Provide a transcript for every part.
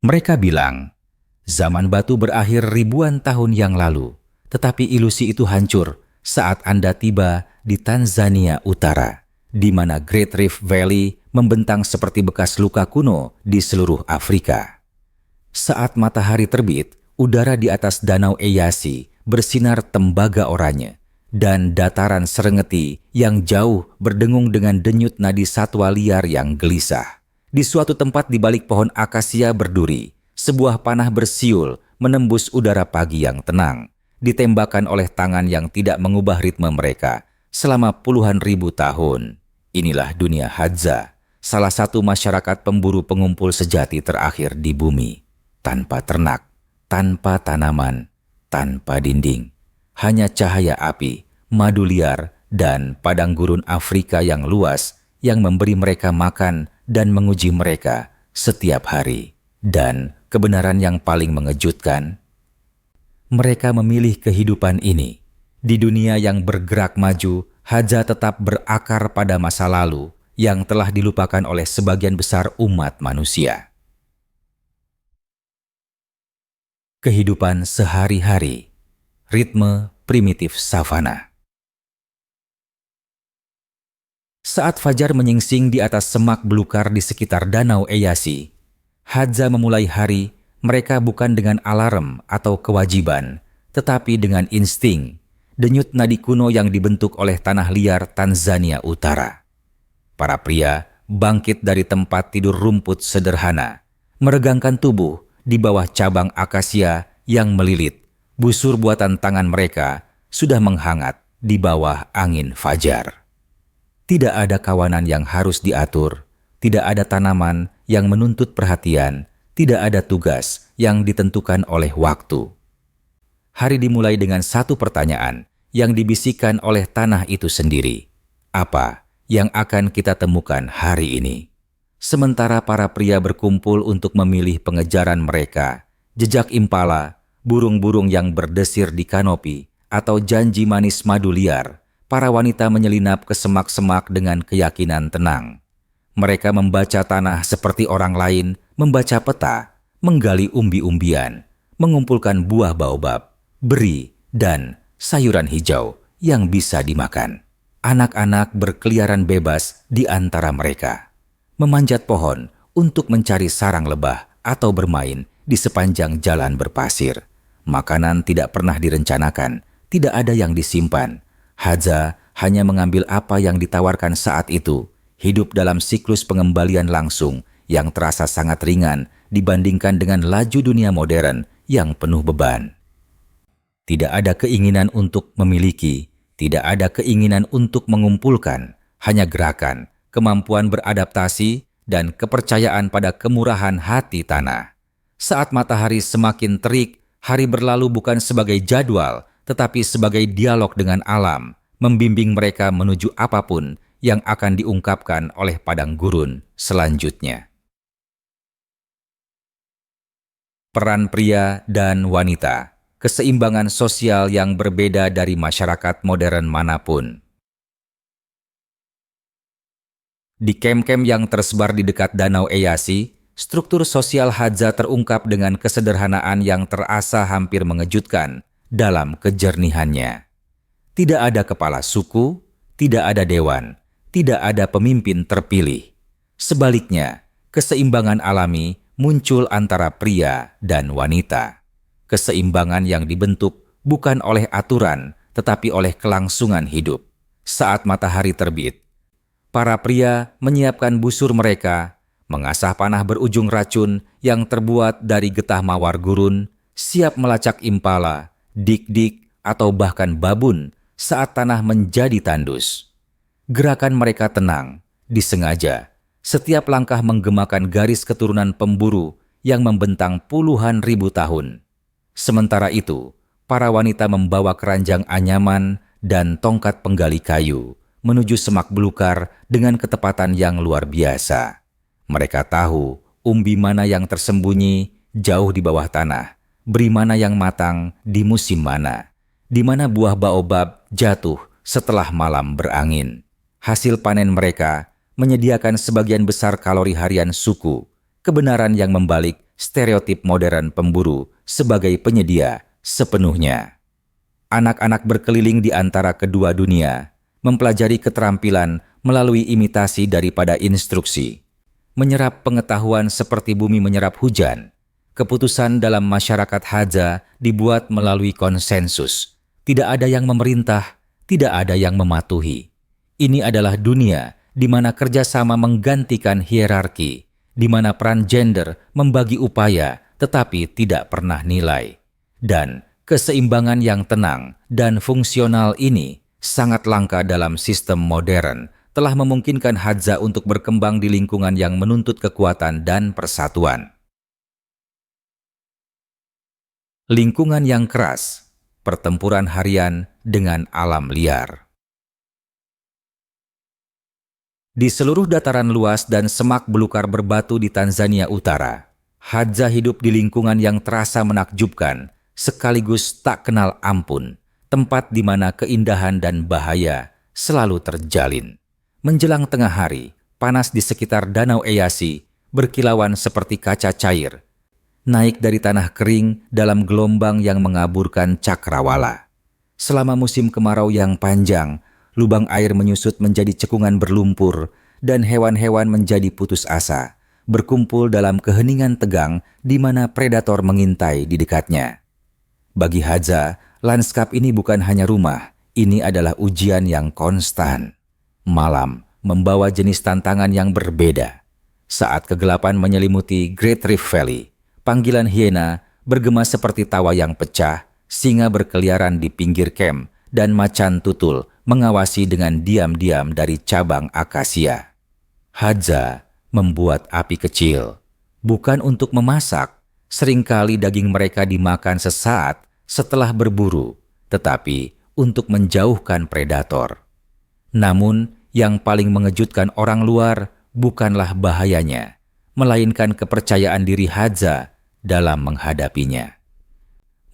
Mereka bilang, zaman batu berakhir ribuan tahun yang lalu, tetapi ilusi itu hancur saat Anda tiba di Tanzania Utara, di mana Great Rift Valley membentang seperti bekas luka kuno di seluruh Afrika. Saat matahari terbit, udara di atas Danau Eyasi bersinar tembaga oranye, dan dataran Serengeti yang jauh berdengung dengan denyut nadi satwa liar yang gelisah. Di suatu tempat di balik pohon akasia berduri, sebuah panah bersiul menembus udara pagi yang tenang, ditembakkan oleh tangan yang tidak mengubah ritme mereka selama puluhan ribu tahun. Inilah dunia Hadza, salah satu masyarakat pemburu pengumpul sejati terakhir di bumi. Tanpa ternak, tanpa tanaman, tanpa dinding. Hanya cahaya api, madu liar, dan padang gurun Afrika yang luas yang memberi mereka makan dan menguji mereka setiap hari. Dan kebenaran yang paling mengejutkan, mereka memilih kehidupan ini. Di dunia yang bergerak maju, Hadza tetap berakar pada masa lalu yang telah dilupakan oleh sebagian besar umat manusia. Kehidupan sehari-hari, ritme primitif savana. Saat fajar menyingsing di atas semak belukar di sekitar Danau Eyasi, Hadza memulai hari mereka bukan dengan alarm atau kewajiban, tetapi dengan insting, denyut nadi kuno yang dibentuk oleh tanah liar Tanzania Utara. Para pria bangkit dari tempat tidur rumput sederhana, meregangkan tubuh di bawah cabang akasia yang melilit. Busur buatan tangan mereka sudah menghangat di bawah angin fajar. Tidak ada kawanan yang harus diatur, tidak ada tanaman yang menuntut perhatian, tidak ada tugas yang ditentukan oleh waktu. Hari dimulai dengan satu pertanyaan yang dibisikkan oleh tanah itu sendiri. Apa yang akan kita temukan hari ini? Sementara para pria berkumpul untuk memilih pengejaran mereka, jejak impala, burung-burung yang berdesir di kanopi, atau janji manis madu liar, para wanita menyelinap ke semak-semak dengan keyakinan tenang. Mereka membaca tanah seperti orang lain, membaca peta, menggali umbi-umbian, mengumpulkan buah baobab, beri, dan sayuran hijau yang bisa dimakan. Anak-anak berkeliaran bebas di antara mereka, memanjat pohon untuk mencari sarang lebah atau bermain di sepanjang jalan berpasir. Makanan tidak pernah direncanakan, tidak ada yang disimpan. Hadza hanya mengambil apa yang ditawarkan saat itu, hidup dalam siklus pengembalian langsung yang terasa sangat ringan dibandingkan dengan laju dunia modern yang penuh beban. Tidak ada keinginan untuk memiliki, tidak ada keinginan untuk mengumpulkan, hanya gerakan, kemampuan beradaptasi, dan kepercayaan pada kemurahan hati tanah. Saat matahari semakin terik, hari berlalu bukan sebagai jadwal, tetapi sebagai dialog dengan alam, membimbing mereka menuju apapun yang akan diungkapkan oleh padang gurun selanjutnya. Peran pria dan wanita, keseimbangan sosial yang berbeda dari masyarakat modern manapun. Di kem-kem yang tersebar di dekat Danau Eyasi, struktur sosial Hadza terungkap dengan kesederhanaan yang terasa hampir mengejutkan dalam kejernihannya. Tidak ada kepala suku, tidak ada dewan, tidak ada pemimpin terpilih. Sebaliknya, keseimbangan alami muncul antara pria dan wanita. Keseimbangan yang dibentuk bukan oleh aturan, tetapi oleh kelangsungan hidup. Saat matahari terbit, para pria menyiapkan busur mereka, mengasah panah berujung racun yang terbuat dari getah mawar gurun, siap melacak impala, dik-dik, atau bahkan babun saat tanah menjadi tandus. Gerakan mereka tenang, disengaja. Setiap langkah menggemakan garis keturunan pemburu yang membentang puluhan ribu tahun. Sementara itu, para wanita membawa keranjang anyaman dan tongkat penggali kayu menuju semak belukar dengan ketepatan yang luar biasa. Mereka tahu umbi mana yang tersembunyi jauh di bawah tanah, beri mana yang matang di musim mana, di mana buah baobab jatuh setelah malam berangin. Hasil panen mereka menyediakan sebagian besar kalori harian suku, kebenaran yang membalik stereotip modern pemburu sebagai penyedia sepenuhnya. Anak-anak berkeliling di antara kedua dunia, mempelajari keterampilan melalui imitasi daripada instruksi, menyerap pengetahuan seperti bumi menyerap hujan. Keputusan dalam masyarakat Hadza dibuat melalui konsensus. Tidak ada yang memerintah, tidak ada yang mematuhi. Ini adalah dunia di mana kerjasama menggantikan hierarki, di mana peran gender membagi upaya tetapi tidak pernah nilai. Dan keseimbangan yang tenang dan fungsional ini sangat langka dalam sistem modern, telah memungkinkan Hadza untuk berkembang di lingkungan yang menuntut kekuatan dan persatuan. Lingkungan yang keras, pertempuran harian dengan alam liar. Di seluruh dataran luas dan semak belukar berbatu di Tanzania Utara, Hadza hidup di lingkungan yang terasa menakjubkan, sekaligus tak kenal ampun, tempat di mana keindahan dan bahaya selalu terjalin. Menjelang tengah hari, panas di sekitar Danau Eyasi berkilauan seperti kaca cair, naik dari tanah kering dalam gelombang yang mengaburkan cakrawala. Selama musim kemarau yang panjang, lubang air menyusut menjadi cekungan berlumpur dan hewan-hewan menjadi putus asa, berkumpul dalam keheningan tegang di mana predator mengintai di dekatnya. Bagi Hadza, lanskap ini bukan hanya rumah, ini adalah ujian yang konstan. Malam membawa jenis tantangan yang berbeda. Saat kegelapan menyelimuti Great Rift Valley, panggilan hiena bergema seperti tawa yang pecah, singa berkeliaran di pinggir kem, dan macan tutul mengawasi dengan diam-diam dari cabang akasia. Hadza membuat api kecil, bukan untuk memasak. Seringkali daging mereka dimakan sesaat setelah berburu, tetapi untuk menjauhkan predator. Namun, yang paling mengejutkan orang luar bukanlah bahayanya, melainkan kepercayaan diri Hadza dalam menghadapinya.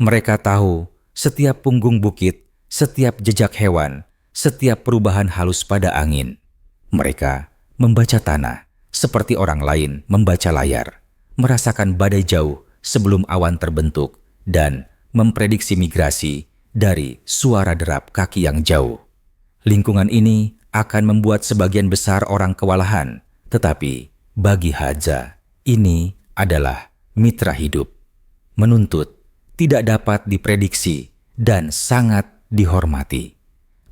Mereka tahu setiap punggung bukit, setiap jejak hewan, setiap perubahan halus pada angin. Mereka membaca tanah seperti orang lain membaca layar, merasakan badai jauh sebelum awan terbentuk, dan memprediksi migrasi dari suara derap kaki yang jauh. Lingkungan ini akan membuat sebagian besar orang kewalahan, tetapi bagi Hadza, ini adalah mitra hidup, menuntut, tidak dapat diprediksi, dan sangat dihormati.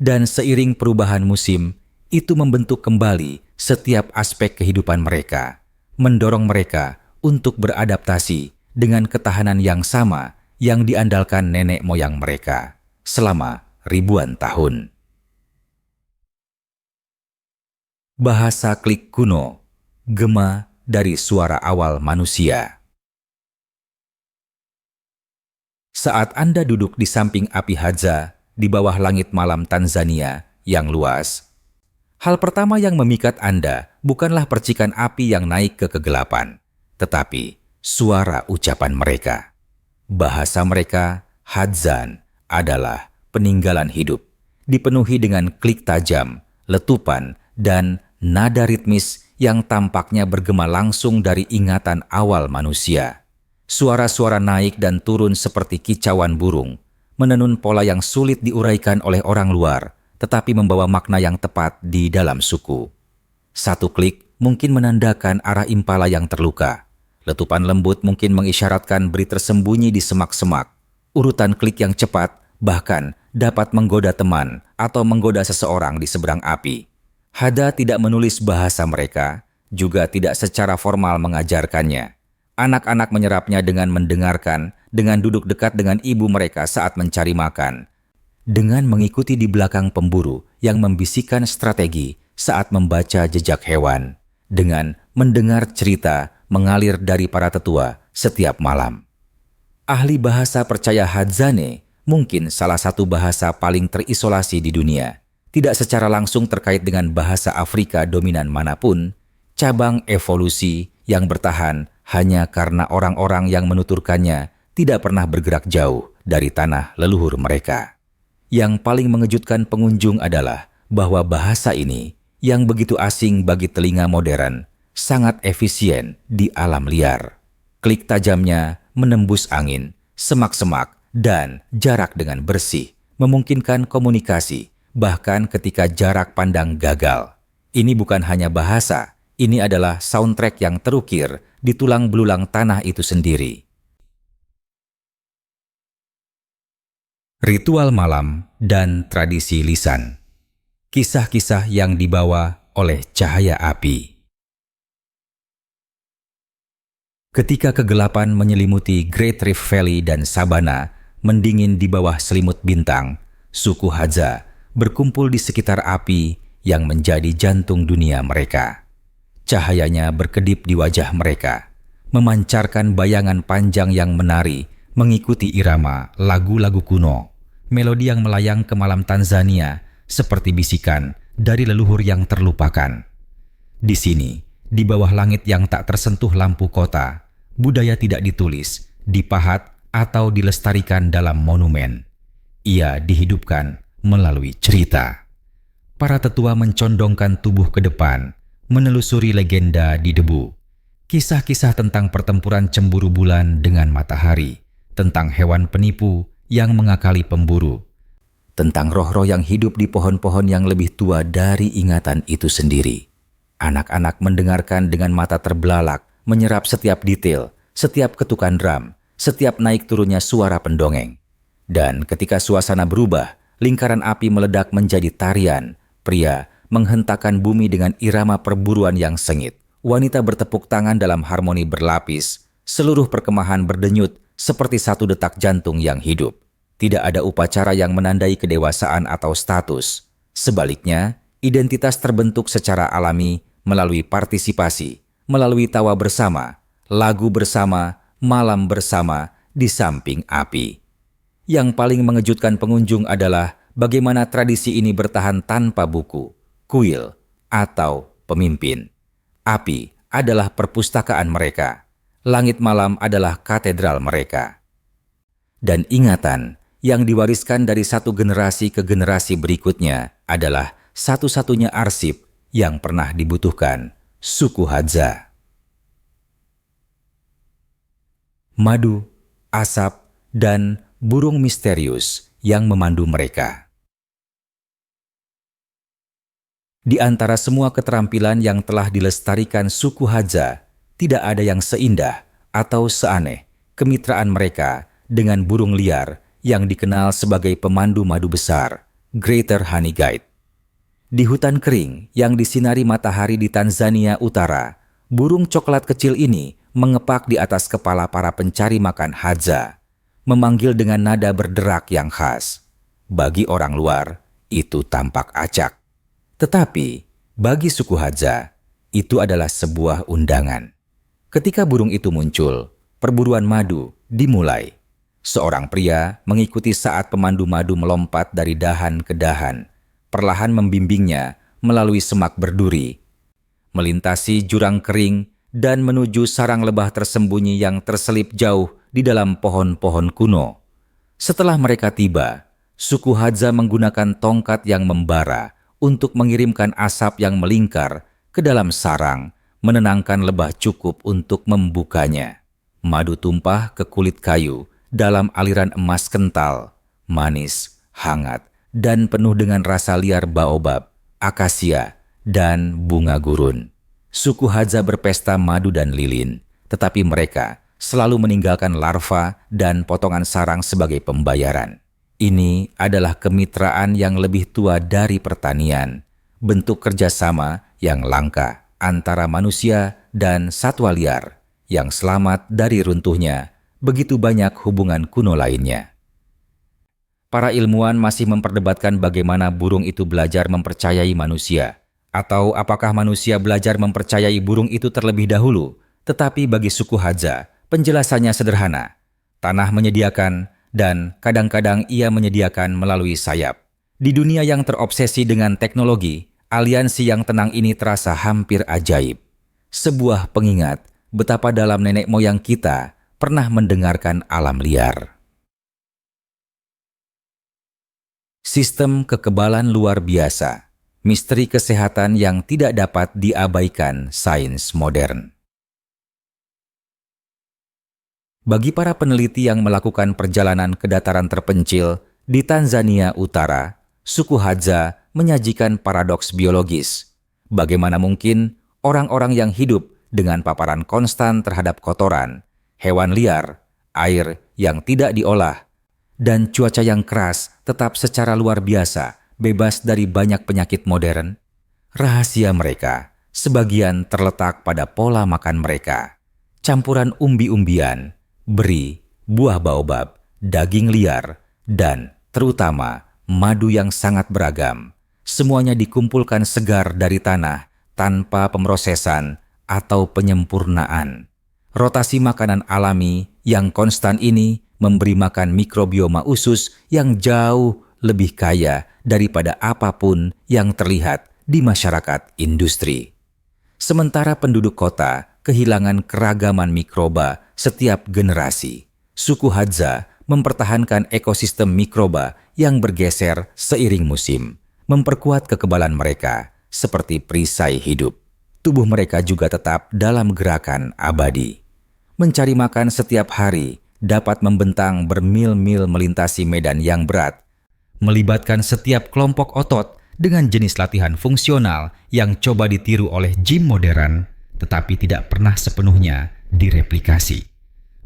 Dan seiring perubahan musim, itu membentuk kembali setiap aspek kehidupan mereka, mendorong mereka untuk beradaptasi dengan ketahanan yang sama yang diandalkan nenek moyang mereka selama ribuan tahun. Bahasa klik kuno, gema dari suara awal manusia. Saat Anda duduk di samping api Hadza di bawah langit malam Tanzania yang luas, hal pertama yang memikat Anda bukanlah percikan api yang naik ke kegelapan, tetapi suara ucapan mereka. Bahasa mereka, Hadzan, adalah peninggalan hidup, dipenuhi dengan klik tajam, letupan, dan nada ritmis yang tampaknya bergema langsung dari ingatan awal manusia. Suara-suara naik dan turun seperti kicauan burung, menenun pola yang sulit diuraikan oleh orang luar, tetapi membawa makna yang tepat di dalam suku. Satu klik mungkin menandakan arah impala yang terluka. Letupan lembut mungkin mengisyaratkan beri tersembunyi di semak-semak. Urutan klik yang cepat bahkan dapat menggoda teman atau menggoda seseorang di seberang api. Hadza tidak menulis bahasa mereka, juga tidak secara formal mengajarkannya. Anak-anak menyerapnya dengan mendengarkan, dengan duduk dekat dengan ibu mereka saat mencari makan, dengan mengikuti di belakang pemburu yang membisikkan strategi saat membaca jejak hewan, dengan mendengar cerita mengalir dari para tetua setiap malam. Ahli bahasa percaya Hadzane mungkin salah satu bahasa paling terisolasi di dunia. Tidak secara langsung terkait dengan bahasa Afrika dominan manapun, cabang evolusi yang bertahan hanya karena orang-orang yang menuturkannya tidak pernah bergerak jauh dari tanah leluhur mereka. Yang paling mengejutkan pengunjung adalah bahwa bahasa ini, yang begitu asing bagi telinga modern, sangat efisien di alam liar. Klik tajamnya menembus angin, semak-semak, dan jarak dengan bersih, memungkinkan komunikasi, bahkan ketika jarak pandang gagal. Ini bukan hanya bahasa, ini adalah soundtrack yang terukir di tulang belulang tanah itu sendiri. Ritual malam dan tradisi lisan. Kisah-kisah yang dibawa oleh cahaya api. Ketika kegelapan menyelimuti Great Rift Valley dan sabana, mendingin di bawah selimut bintang, suku Hadza berkumpul di sekitar api yang menjadi jantung dunia mereka. Cahayanya berkedip di wajah mereka, memancarkan bayangan panjang yang menari mengikuti irama lagu-lagu kuno, melodi yang melayang ke malam Tanzania seperti bisikan dari leluhur yang terlupakan. Di sini, di bawah langit yang tak tersentuh lampu kota, budaya tidak ditulis, dipahat, atau dilestarikan dalam monumen. Ia dihidupkan melalui cerita. Para tetua mencondongkan tubuh ke depan, menelusuri legenda di debu. Kisah-kisah tentang pertempuran cemburu bulan dengan matahari, tentang hewan penipu yang mengakali pemburu, tentang roh-roh yang hidup di pohon-pohon yang lebih tua dari ingatan itu sendiri. Anak-anak mendengarkan dengan mata terbelalak, menyerap setiap detail, setiap ketukan drum, setiap naik turunnya suara pendongeng. Dan ketika suasana berubah, lingkaran api meledak menjadi tarian. Pria menghentakkan bumi dengan irama perburuan yang sengit. Wanita bertepuk tangan dalam harmoni berlapis. Seluruh perkemahan berdenyut seperti satu detak jantung yang hidup. Tidak ada upacara yang menandai kedewasaan atau status. Sebaliknya, identitas terbentuk secara alami melalui partisipasi, melalui tawa bersama, lagu bersama, malam bersama di samping api. Yang paling mengejutkan pengunjung adalah bagaimana tradisi ini bertahan tanpa buku, kuil, atau pemimpin. Api adalah perpustakaan mereka. Langit malam adalah katedral mereka. Dan ingatan yang diwariskan dari satu generasi ke generasi berikutnya adalah satu-satunya arsip yang pernah dibutuhkan suku Hadza. Madu, asap, dan burung misterius yang memandu mereka. Di antara semua keterampilan yang telah dilestarikan suku Hadza, tidak ada yang seindah atau seaneh kemitraan mereka dengan burung liar yang dikenal sebagai pemandu madu besar, Greater Honey Guide. Di hutan kering yang disinari matahari di Tanzania Utara, burung coklat kecil ini mengepak di atas kepala para pencari makan Hadza, memanggil dengan nada berderak yang khas. Bagi orang luar, itu tampak acak. Tetapi, bagi suku Hadza, itu adalah sebuah undangan. Ketika burung itu muncul, perburuan madu dimulai. Seorang pria mengikuti saat pemandu madu melompat dari dahan ke dahan, perlahan membimbingnya melalui semak berduri, melintasi jurang kering, dan menuju sarang lebah tersembunyi yang terselip jauh di dalam pohon-pohon kuno. Setelah mereka tiba, suku Hadza menggunakan tongkat yang membara untuk mengirimkan asap yang melingkar ke dalam sarang, menenangkan lebah cukup untuk membukanya. Madu tumpah ke kulit kayu dalam aliran emas kental, manis, hangat, dan penuh dengan rasa liar baobab, akasia, dan bunga gurun. Suku Hadza berpesta madu dan lilin, tetapi mereka selalu meninggalkan larva dan potongan sarang sebagai pembayaran. Ini adalah kemitraan yang lebih tua dari pertanian, bentuk kerjasama yang langka antara manusia dan satwa liar yang selamat dari runtuhnya begitu banyak hubungan kuno lainnya. Para ilmuwan masih memperdebatkan bagaimana burung itu belajar mempercayai manusia, atau apakah manusia belajar mempercayai burung itu terlebih dahulu. Tetapi bagi suku Hadza, penjelasannya sederhana. Tanah menyediakan, dan kadang-kadang ia menyediakan melalui sayap. Di dunia yang terobsesi dengan teknologi, aliansi yang tenang ini terasa hampir ajaib. Sebuah pengingat betapa dalam nenek moyang kita pernah mendengarkan alam liar. Sistem kekebalan luar biasa, misteri kesehatan yang tidak dapat diabaikan sains modern. Bagi para peneliti yang melakukan perjalanan ke dataran terpencil di Tanzania Utara, suku Hadza menyajikan paradoks biologis. Bagaimana mungkin orang-orang yang hidup dengan paparan konstan terhadap kotoran, hewan liar, air yang tidak diolah, dan cuaca yang keras tetap secara luar biasa bebas dari banyak penyakit modern? Rahasia mereka sebagian terletak pada pola makan mereka. Campuran umbi-umbian, beri, buah baobab, daging liar, dan terutama madu yang sangat beragam. Semuanya dikumpulkan segar dari tanah tanpa pemrosesan atau penyempurnaan. Rotasi makanan alami yang konstan ini memberi makan mikrobioma usus yang jauh lebih kaya daripada apapun yang terlihat di masyarakat industri. Sementara penduduk kota kehilangan keragaman mikroba setiap generasi, suku Hadza mempertahankan ekosistem mikroba yang bergeser seiring musim, memperkuat kekebalan mereka seperti perisai hidup. Tubuh mereka juga tetap dalam gerakan abadi. Mencari makan setiap hari dapat membentang bermil-mil melintasi medan yang berat, melibatkan setiap kelompok otot dengan jenis latihan fungsional yang coba ditiru oleh gym modern, tetapi tidak pernah sepenuhnya direplikasi.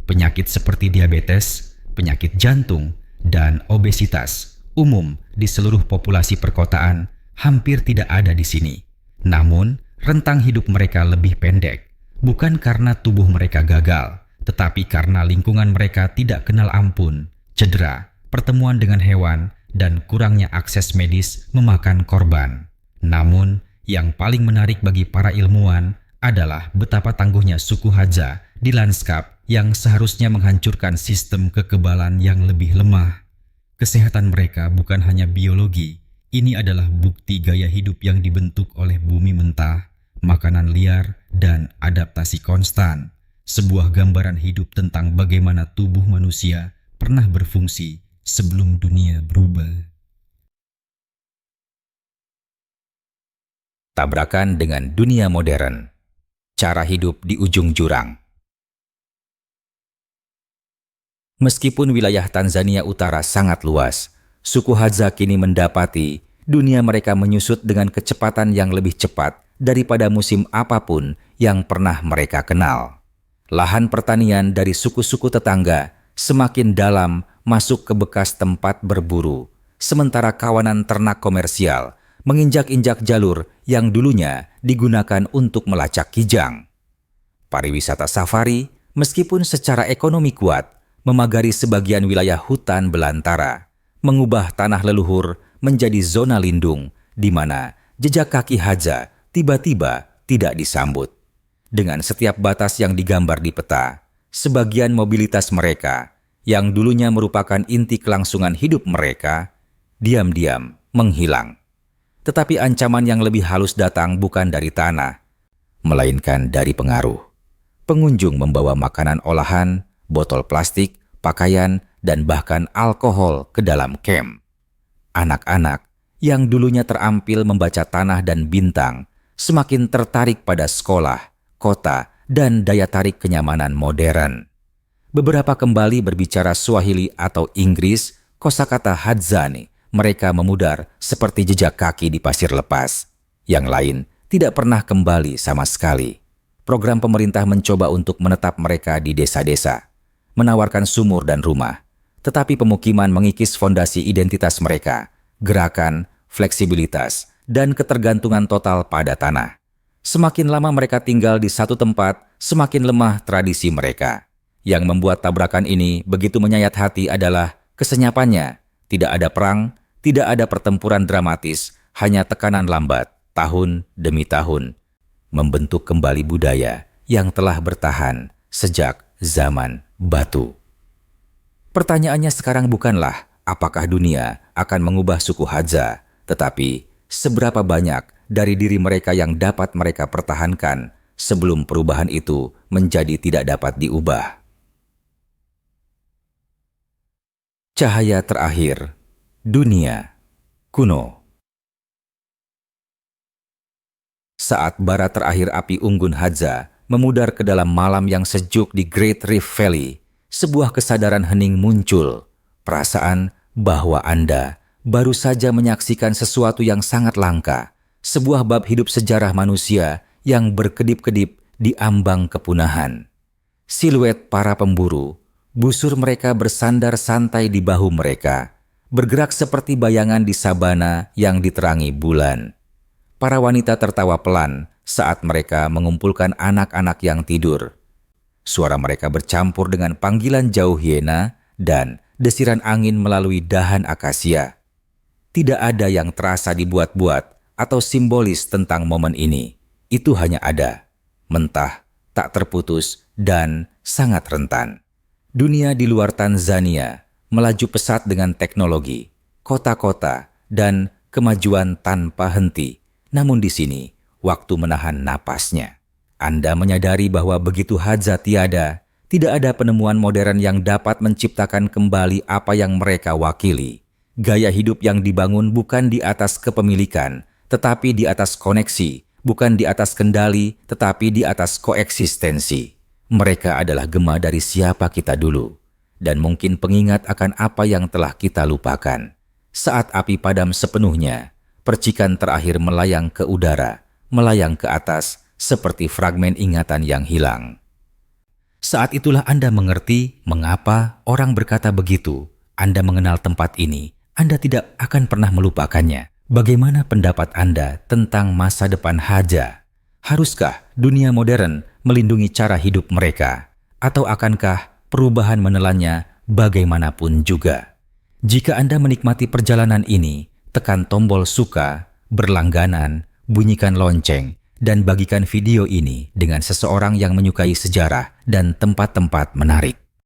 Penyakit seperti diabetes, penyakit jantung, dan obesitas umum di seluruh populasi perkotaan hampir tidak ada di sini. Namun, rentang hidup mereka lebih pendek, bukan karena tubuh mereka gagal, tetapi karena lingkungan mereka tidak kenal ampun, cedera, pertemuan dengan hewan, dan kurangnya akses medis memakan korban. Namun, yang paling menarik bagi para ilmuwan adalah betapa tangguhnya suku Hadza di lanskap yang seharusnya menghancurkan sistem kekebalan yang lebih lemah. Kesehatan mereka bukan hanya biologi, ini adalah bukti gaya hidup yang dibentuk oleh bumi mentah, makanan liar, dan adaptasi konstan. Sebuah gambaran hidup tentang bagaimana tubuh manusia pernah berfungsi sebelum dunia berubah. Tabrakan dengan dunia modern. Cara hidup di ujung jurang. Meskipun wilayah Tanzania Utara sangat luas, suku Hadza kini mendapati dunia mereka menyusut dengan kecepatan yang lebih cepat daripada musim apapun yang pernah mereka kenal. Lahan pertanian dari suku-suku tetangga semakin dalam masuk ke bekas tempat berburu, sementara kawanan ternak komersial menginjak-injak jalur yang dulunya digunakan untuk melacak kijang. Pariwisata safari, meskipun secara ekonomi kuat, memagari sebagian wilayah hutan belantara, mengubah tanah leluhur menjadi zona lindung, di mana jejak kaki Hadza tiba-tiba tidak disambut. Dengan setiap batas yang digambar di peta, sebagian mobilitas mereka, yang dulunya merupakan inti kelangsungan hidup mereka, diam-diam menghilang. Tetapi ancaman yang lebih halus datang bukan dari tanah, melainkan dari pengaruh. Pengunjung membawa makanan olahan, botol plastik, pakaian, dan bahkan alkohol ke dalam camp. Anak-anak yang dulunya terampil membaca tanah dan bintang semakin tertarik pada sekolah, kota, dan daya tarik kenyamanan modern. Beberapa kembali berbicara Swahili atau Inggris, kosakata Hadzane mereka memudar seperti jejak kaki di pasir lepas. Yang lain tidak pernah kembali sama sekali. Program pemerintah mencoba untuk menetap mereka di desa-desa, menawarkan sumur dan rumah. Tetapi pemukiman mengikis fondasi identitas mereka, gerakan, fleksibilitas, dan ketergantungan total pada tanah. Semakin lama mereka tinggal di satu tempat, semakin lemah tradisi mereka. Yang membuat tabrakan ini begitu menyayat hati adalah kesenyapannya. Tidak ada perang, tidak ada pertempuran dramatis, hanya tekanan lambat, tahun demi tahun, membentuk kembali budaya yang telah bertahan sejak zaman batu. Pertanyaannya sekarang bukanlah apakah dunia akan mengubah suku Hadza, tetapi seberapa banyak dari diri mereka yang dapat mereka pertahankan sebelum perubahan itu menjadi tidak dapat diubah. Cahaya terakhir. Dunia kuno. Saat bara terakhir api unggun Hadza memudar ke dalam malam yang sejuk di Great Rift Valley, sebuah kesadaran hening muncul, perasaan bahwa Anda baru saja menyaksikan sesuatu yang sangat langka, sebuah bab hidup sejarah manusia yang berkedip-kedip di ambang kepunahan. Siluet para pemburu, busur mereka bersandar santai di bahu mereka, bergerak seperti bayangan di sabana yang diterangi bulan. Para wanita tertawa pelan saat mereka mengumpulkan anak-anak yang tidur. Suara mereka bercampur dengan panggilan jauh hiena dan desiran angin melalui dahan akasia. Tidak ada yang terasa dibuat-buat atau simbolis tentang momen ini. Itu hanya ada, mentah, tak terputus, dan sangat rentan. Dunia di luar Tanzania melaju pesat dengan teknologi, kota-kota, dan kemajuan tanpa henti. Namun di sini, waktu menahan napasnya. Anda menyadari bahwa begitu Hadza tiada, tidak ada penemuan modern yang dapat menciptakan kembali apa yang mereka wakili. Gaya hidup yang dibangun bukan di atas kepemilikan, tetapi di atas koneksi, bukan di atas kendali, tetapi di atas koeksistensi. Mereka adalah gema dari siapa kita dulu, dan mungkin pengingat akan apa yang telah kita lupakan. Saat api padam sepenuhnya, percikan terakhir melayang ke udara, melayang ke atas, seperti fragmen ingatan yang hilang. Saat itulah Anda mengerti mengapa orang berkata begitu. Anda mengenal tempat ini, Anda tidak akan pernah melupakannya. Bagaimana pendapat Anda tentang masa depan Hadza? Haruskah dunia modern melindungi cara hidup mereka? Atau akankah perubahan menelannya bagaimanapun juga? Jika Anda menikmati perjalanan ini, tekan tombol suka, berlangganan, bunyikan lonceng, dan bagikan video ini dengan seseorang yang menyukai sejarah dan tempat-tempat menarik.